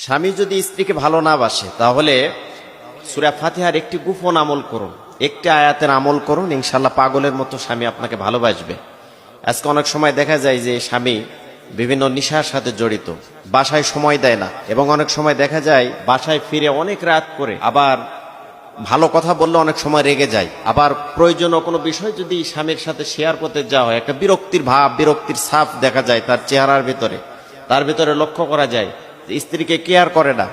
স্বামী যদি স্ত্রীকে ভালো না বাসে তাহলে সূরা ফাতিহার একটি গোপন আমল করুন, একটি আয়াতের আমল করুন, ইনশাআল্লাহ পাগলের মতো স্বামী আপনাকে ভালোবাসবে। আজকে অনেক সময় দেখা যায় যে স্বামী বিভিন্ন নেশার সাথে জড়িত, বাসায় সময় দেয় না, এবং অনেক সময় দেখা যায় বাসায় ফিরে অনেক রাত করে, আবার ভালো কথা বললে অনেক সময় রেগে যায়, আবার প্রয়োজনীয় কোনো বিষয় যদি স্বামীর সাথে শেয়ার করতে যাওয়া হয় একটা বিরক্তির ভাব, বিরক্তির ছাপ দেখা যায় তার চেহারার ভিতরে, তার ভিতরে লক্ষ্য করা যায় যে স্ত্রীকে কেয়ার করে না,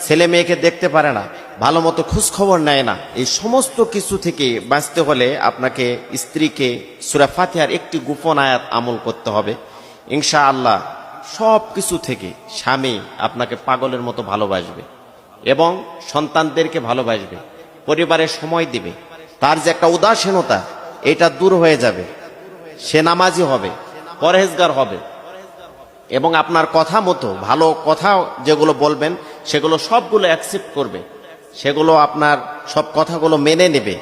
ছেলে মেয়েকে দেখতে পারে না, ভালো মতো খোঁজ খবর নেয় না। এই সমস্ত কিছু থেকে বাঁচতে হলে আপনাকে স্ত্রীকে সূরা ফাতিহার একটি গোপন আয়াত আমল করতে হবে। ইনশাআল্লাহ সব কিছু থেকে স্বামী আপনাকে পাগলের মতো ভালোবাসবে এবং সন্তানদেরকে ভালোবাসবে, পরিবারের সময় দিবে, তার যে একটা উদাসীনতা এটা দূর হয়ে যাবে, সে নামাজি হবে, পরহেজগার হবে, এবং আপনার কথা মতো ভালো কথা যেগুলো বলবেন সেগুলো সবগুলো অ্যাকসেপ্ট করবে, সেগুলো আপনার সব কথাগুলো মেনে নেবে।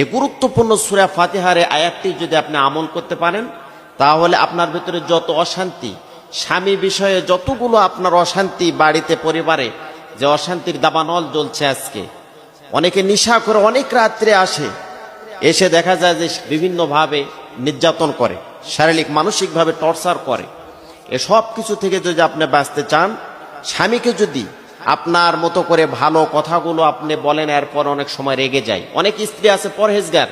এই গুরুত্বপূর্ণ সূরা ফাতিহার আয়াতটি যদি আপনি আমল করতে পারেন তাহলে আপনার ভিতরে যত অশান্তি, স্বামী বিষয়ে যতগুলো আপনার অশান্তি, বাড়িতে পরিবারে যে অশান্তির দাবানল জ্বলছে, আজকে অনেকে নেশা করে অনেক রাত্রে আসে, এসে দেখা যায় যে বিভিন্নভাবে নির্যাতন করে, শারীরিক মানসিকভাবে টর্চার করে। এসব কিছু থেকে যদি আপনি বাঁচতে চান, স্বামীকে যদি আপনার মতো করে ভালো কথাগুলো আপনি বলেন, এরপর অনেক সময় রেগে যায়। অনেক স্ত্রী আছে পরহেজগার,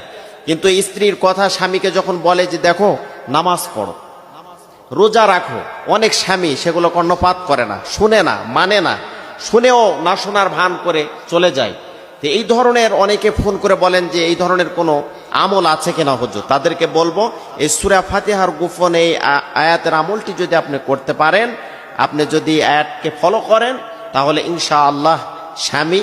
কিন্তু স্ত্রীর কথা স্বামীকে যখন বলে যে দেখো নামাজ পড়ো, রোজা রাখো, অনেক স্বামী সেগুলো কর্ণপাত করে না, শুনে না, মানে না, শুনেও না শোনার ভান করে চলে যায়। তো এই ধরনের অনেকে ফোন করে বলেন যে এই ধরনের কোনো আমল আছে কিনা হুজুর, তাদেরকে বলবো এই সূরা ফাতিহার গোপন এই আয়াতের আমলটি যদি আপনি করতে পারেন, আপনি যদি আয়াতকে ফলো করেন তাহলে ইনশাআল্লাহ স্বামী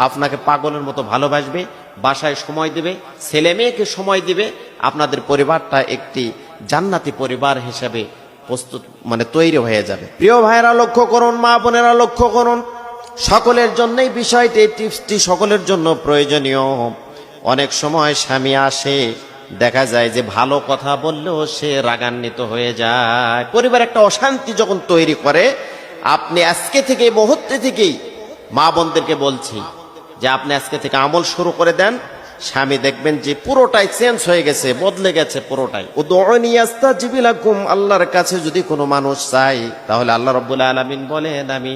আপনাকে পাগলের মতো ভালোবাসবে, বাসায় সময় দিবে, ছেলে মেয়েকে সময় দিবে, আপনাদের পরিবারটা একটি জান্নাতি পরিবার হিসেবে প্রস্তুত তৈরি হয়ে যাবে। প্রিয় ভাইয়েরা লক্ষ্য করুন, মা বোনেরা লক্ষ্য করুন, সকলের জন্যই বিষয়টি, এই টিপসটি সকলের জন্য প্রয়োজনীয়। অনেক সময় স্বামী আসে, দেখা যায় যে ভালো কথা বললেও সে রাগান্বিত হয়ে যায়, পরিবার একটা অশান্তি যখন তৈরি করে। আপনি আজকে থেকে, মুহূর্তে থেকেই মা বোনদেরকে বলছি যে আপনি আজকে থেকে আমল শুরু করে দেন, স্বামী দেখবেন যে পুরোটাই চেঞ্জ হয়ে গেছে, বদলে গেছে পুরোটাই। উদউনি আস্তাজিব লাকুম, আল্লাহর কাছে যদি কোনো মানুষ চায় তাহলে আল্লাহ রাব্বুল আলামিন বলেন আমি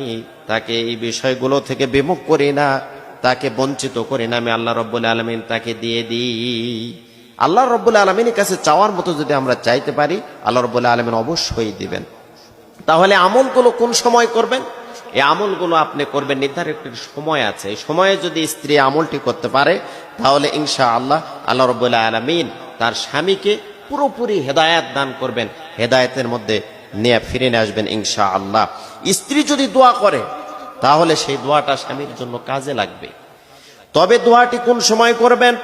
তাকে এই বিষয়গুলো থেকে বিমুখ করি না, তাকে বঞ্চিত করি না, আমি আল্লাহ রাব্বুল আলামিন তাকে দিয়ে দিই। আল্লাহ রাব্বুল আলামিনের কাছে চাওয়ার মতো যদি আমরা চাইতে পারি, আল্লাহ রাব্বুল আলামিন অবশ্যই দিবেন। তাহলে আমলগুলো কোন সময় করবেন? এই আমলগুলো আপনি করবেন নির্ধারিত একটি সময় আছে, এই সময়ে যদি স্ত্রী আমলটি করতে পারে তাহলে ইনশাআল্লাহ আল্লাহ রাব্বুল আলামিন তার স্বামীকে পুরোপুরি হেদায়েত দান করবেন, হেদায়েতের মধ্যে নিয়ে ফিরে নিয়ে আসবেন ইনশাআল্লাহ। স্ত্রী যদি দোয়া করে তাহলে সেই দোয়াটা স্বামীর জন্য কাজে লাগবে। তবে দোয়াটি কোন সময় করবেন?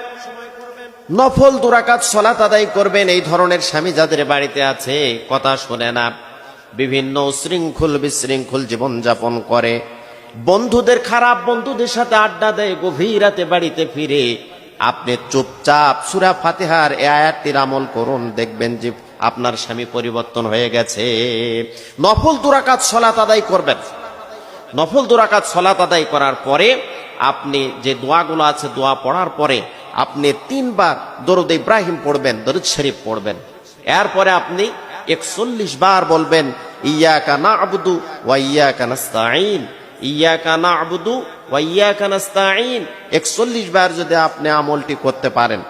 নফল 2 রাকাত সালাত আদায় করবেন। এই ধরনের স্বামী যাদের বাড়িতে আছে, কথা শোনে না, বিভিন্ন উশৃঙ্খল বিশৃঙ্খল জীবন যাপন করে, বন্ধুদের, খারাপ বন্ধুদের সাথে আড্ডা দেয়, গভীর রাতে বাড়িতে ফিরে, আপনি চুপচাপ সূরা ফাতিহার এই আয়াতটির আমল করুন, দেখবেন যে আপনার স্বামী পরিবর্তন হয়ে গেছে। নফল 2 রাকাত সালাত আদায় করবেন। নফল 2 রাকাত সালাত আদায় করার পরে আপনি যে দোয়াগুলো আছে, দোয়া পড়ার পরে আপনি 3 বার দরুদ ইব্রাহিম পড়বেন, দরুদ শরীফ পড়বেন। এরপরে আপনি 41 বার বলবেন ইয়াকা না'বুদু ওয়া ইয়াকা নাস্তাঈন, ইয়াকা না'বুদু ওয়া ইয়াকা নাস্তাঈন। 41 বার যদি আপনি আমলটি করতে পারেন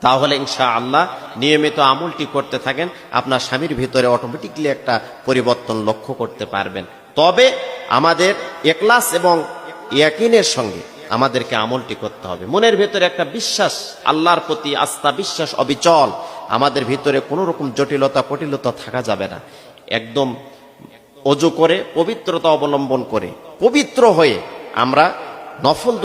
তাহলে ইনশাআল্লাহ নিয়মিত আমলটি করতে থাকেন, আপনার স্বামীর ভিতরে অটোমেটিকলি একটা পরিবর্তন লক্ষ্য করতে পারবেন। তবে আমাদের ইখলাস এবং ইয়াকিনের সঙ্গে আমাদেরকে আমলটি করতে হবে। মনের ভিতরে একটা বিশ্বাস, আল্লাহর প্রতি আস্থা, বিশ্বাস অবিচল, আমাদের ভিতরে কোনো রকম জটিলতা পটিলতা থাকা যাবে না। একদম ওযু করে, পবিত্রতা অবলম্বন করে, পবিত্র হয়ে আমরা নফল